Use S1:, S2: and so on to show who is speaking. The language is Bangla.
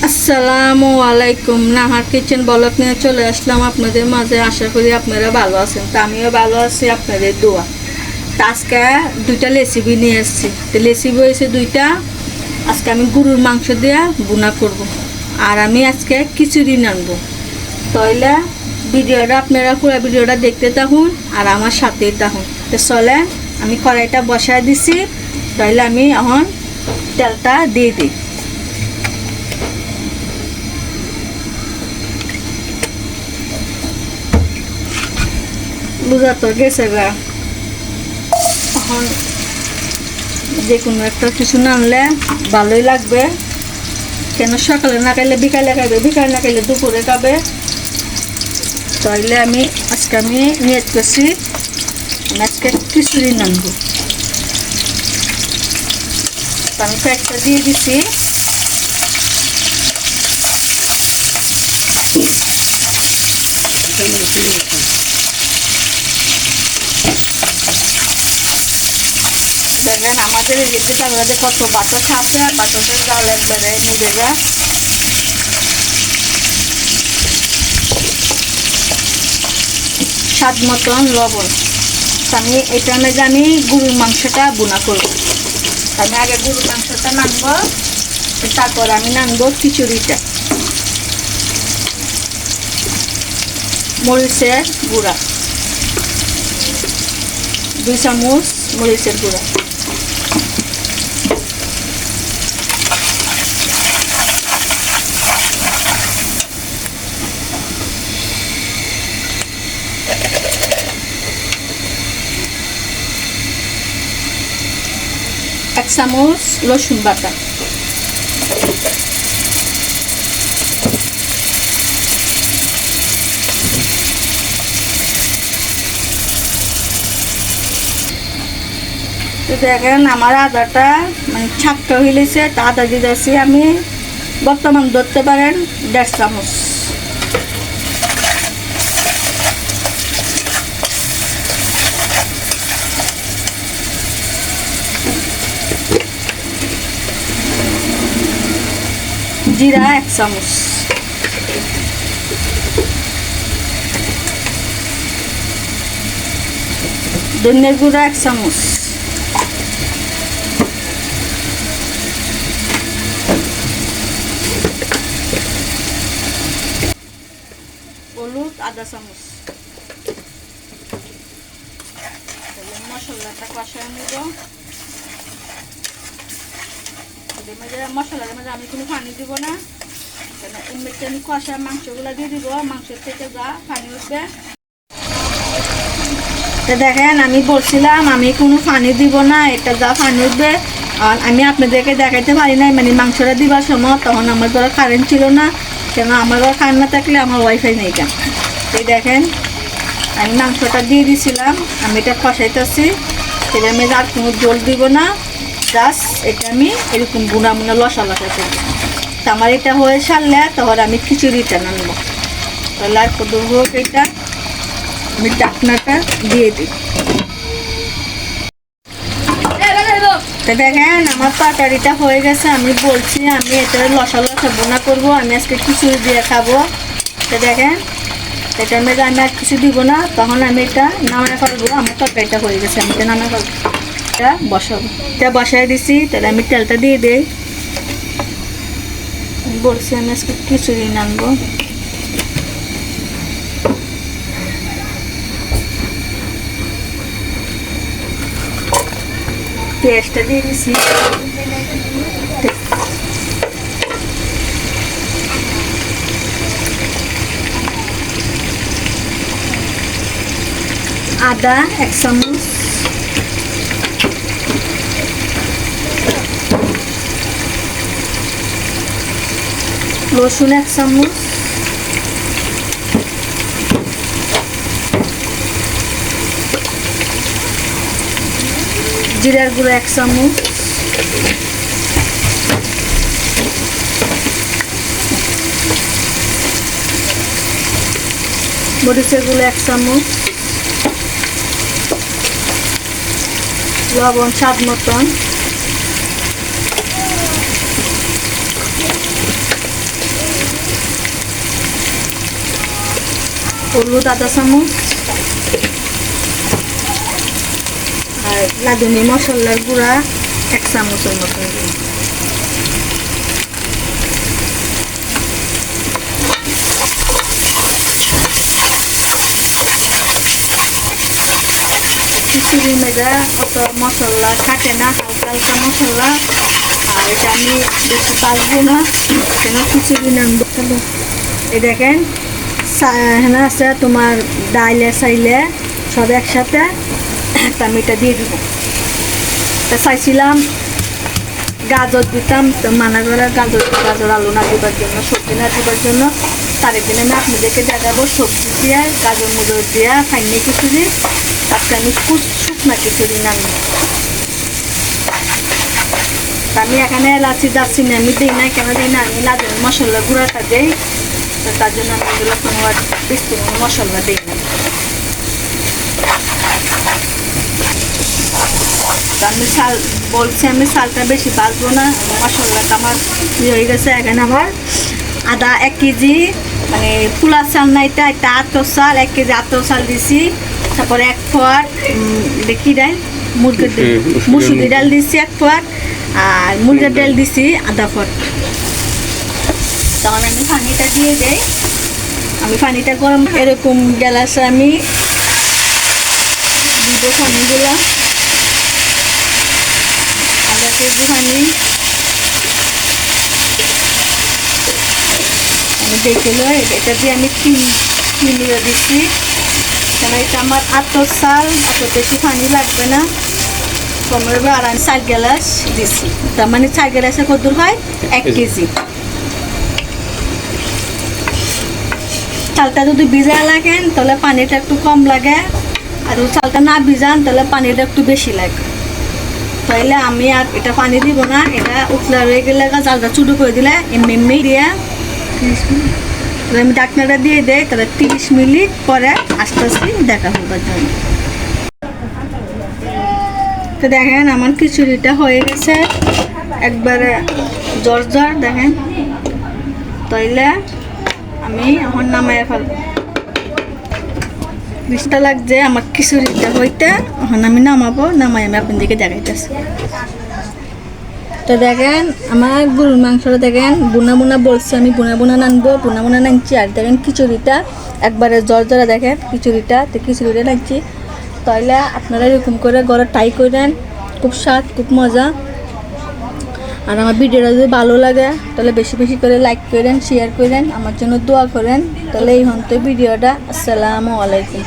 S1: আসসালামু আলাইকুম। নাহার কিচেন ব্লগ নিয়ে চলে আসলাম আপনাদের মাঝে। আশা করি আপনারা ভালো আছেন। তা আমিও ভালো আছি, আপনাদের দোয়া। তা আজকে দুইটা রেসিপি নিয়ে এসেছি। তো রেসিপি হয়েছে দুইটা। আজকে আমি গরুর মাংস দিয়ে ভুনা করব, আর আমি আজকে খিচুড়ি নানবো। তাহলে ভিডিওটা আপনারা পুরো ভিডিওটা দেখতে থাকুন আর আমার সাথেই থাকুন। তো চলে আমি কড়াইটা বসায় দিছি। তাহলে আমি এখন তেলটা দিয়ে দিই। বুঝা তো গেছে গা। এখন যে কোনো একটা কিছু নানলে ভালোই লাগবে। কেন সকালে না খাইলে বিকালে খাইবে, বিকালে না খাইলে দুপুরে খাবে। তাইলে আমি আজকে নিয়ত করছি আজকে খিচুড়ি নানবো। আমি কয়েকটা দিয়ে দিছি। দেখেন আমাদের এদিকে তাহলে কত বাতাস আছে, আর বাতাসের জল একবারে মুড়ে যায়। স্বাদ মতন লবণ। আমি এটা মেঝে আমি গরুর মাংসটা বোনা করব। আমি আগে গরুর মাংসটা নানবো, তারপর আমি নানবো খিচুড়িটা। মরিচের গুঁড়া 2 চামচ মরিচের গুঁড়া, এক চামচ রসুন বাটা, তো দেখেন আমার আদাটা মানে ছাক্কা হইলেছে। তা আদা দিতেছি আমি বর্তমান ধরতে পারেন 1.5 চামচ। জিরা 1 চামচ, ধনিয়ার গুঁড়া 1 চামচ, হলুদ 1/2 চামচ। মশলাটা কষায় নেব। মশলার মধ্যে আমি কোনো পানি দিব না, কেন এমনিতে আমি কষা মাংসগুলো দিয়ে দিব। মাংসের থেকে যা পানি উঠবে। তো দেখেন আমি বলছিলাম আমি কোনো পানি দিব না, এটা যা পানি উঠবে। আর আমি আপনাদেরকে দেখাইতে পারি নাই মানে মাংসটা দিবার সময়, তখন আমার ঘরে কারেন্ট ছিল না। কেন আমার ঘরে কারেন্ট না থাকলে আমার ওয়াইফাই নেই কেন। এই দেখেন আমি মাংসটা দিয়ে দিছিলাম, আমি এটা কষাইতেছি। সেটা আমি আর কোনো জল দিব না, জাস্ট এটা আমি এরকম বুনা বুনা লসা লসা করবো। তা আমার এটা হয়ে সারলে তখন আমি খিচুড়িটা নানবো। তাহলে আর কত হোক, এটা আমি ডাকনাটা দিয়ে দিই। তো দেখেন আমার তরকারিটা হয়ে গেছে। আমি বলছি আমি এটা লসা লসা বোনা করবো, আমি আজকে খিচুড়ি দিয়ে খাবো। তো দেখেন এটার মধ্যে আমি আর কিছু দিব না, তখন আমি এটা নামা করবো। আমার তরকারিটা হয়ে গেছে, আমি এটা নামা করবো। এটা বসাবো, এটা বসাই দিছি। তাহলে আমি তেলটা দিয়ে দিই। বলছি আমি আজকে খিচুড়ি নানবো। পেঁয়াজটা দিয়ে দিছি, আদা 1 চামচ, রসুন 1 চামচ, জিরার গুঁড়ো 1 চামচ, মরিচের গুঁড়ো 1 চামচ, লবণ স্বাদ মতন, হলুদ আধা চামচ, আর রাঁধুনি মশলার গুঁড়া 1 চামচের মতো। খিচুড়ি মেজা অত মশলা কাটে না, হালকা হালকা মশলা। আর এটা আমি বেশি পারবো না, কেন খিচুড়ি নামবো। এই দেখেন এখানে আছে তোমার ডাইলে চাইলে সব একসাথে, আমি এটা দিয়ে দিব। তা চাইছিলাম গাজর দিতাম, তো মানা করে গাজর আলু না দিবার জন্য, সবজি না দিবার জন্য। তারের দিন আমি আপনাদেরকে দেখাবো সবজি দিয়ে গাজর মুজর দিয়ে ফাইনে খিচুড়ি। আজকে আমি শুকনা খিচুড়ি নামি। আমি এখানে এলাচি দারচিনি আমি দিই না, কেন দিই না, আমি লাজের মশলা গুঁড়াটা দিই, তো তার জন্য আমি এগুলো কোনো বেশি মশলা দিই না। আমি চাল বলছি, আমি চালটা বেশি বাঁচবো না, মশলাটা আমার ইয়ে হয়ে গেছে। এখানে আবার আদা 1 কেজি, মানে পোলা চাল না, এটা আতর চাল, 1 কেজি আতর চাল দিছি। তারপরে 1 পোয়া দেখি ডাল মুরগির ডাল, মুসুরি ডাল দিছি 1 পোয়া, আর মুরগির ডাল দিছি আধা পোয়া। তখন আমি পানিটা দিয়ে দেই। আমি পানিটা গরম এরকম গ্যালাসে আমি দিব পানিগুলো, আধা কেজি পানি। আমি দেখলো এটা দিয়ে আমি চিনি দিচ্ছি, কেন এটা আমার আতর চাল, এত বেশি পানি লাগবে না, কমবে। আর আমি 4 গ্লাস দিচ্ছি, তার মানে 4 গ্লাসে কত হয় 1 কেজি। চালটা যদি ভিজা লাগেন তাহলে পানিটা একটু কম লাগে, আর চালটা না ভিজান তাহলে পানিটা একটু বেশি লাগে। তাহলে আমি আর এটা পানি দিব না, এটা উতলা হয়ে গেলে চালটা চুটো করে দিলে এমনি দিয়ে 30 মিনিট আমি ডাকনাটা দিয়ে দেয়, তাহলে 30 মিনিট পরে আস্তে আস্তে দেখা হবার জন্য। তো দেখেন আমার খিচুড়িটা হয়ে গেছে একবারে জর্জর, দেখেন। তাইলে আমি এখন নামাই ফেলবো। 20টা লাগছে আমার খিচুড়িটা হইতে, এখন আমি নামাবো, নামাই আমি আপনাদেরকে দেখাইতেছি। তো দেখেন আমার গরুর মাংসটা দেখেন বুনা বুনা বলছি, আমি বুনা বুনা নানবো, বুনা বুনা নানছি। আর দেখেন খিচুড়িটা একবারে জর্জরা, দেখেন খিচুড়িটা, তো খিচুড়িটা নানছি। তাহলে আপনারা এরকম করে ঘরে ট্রাই করেন, খুব স্বাদ, খুব মজা। আর আমার ভিডিওটা যদি ভালো লাগে তাহলে বেশি বেশি করে লাইক করেন, শেয়ার করেন, আমার জন্য দোয়া করেন। তাহলে এই হন তো ভিডিওটা। আসসালামু আলাইকুম।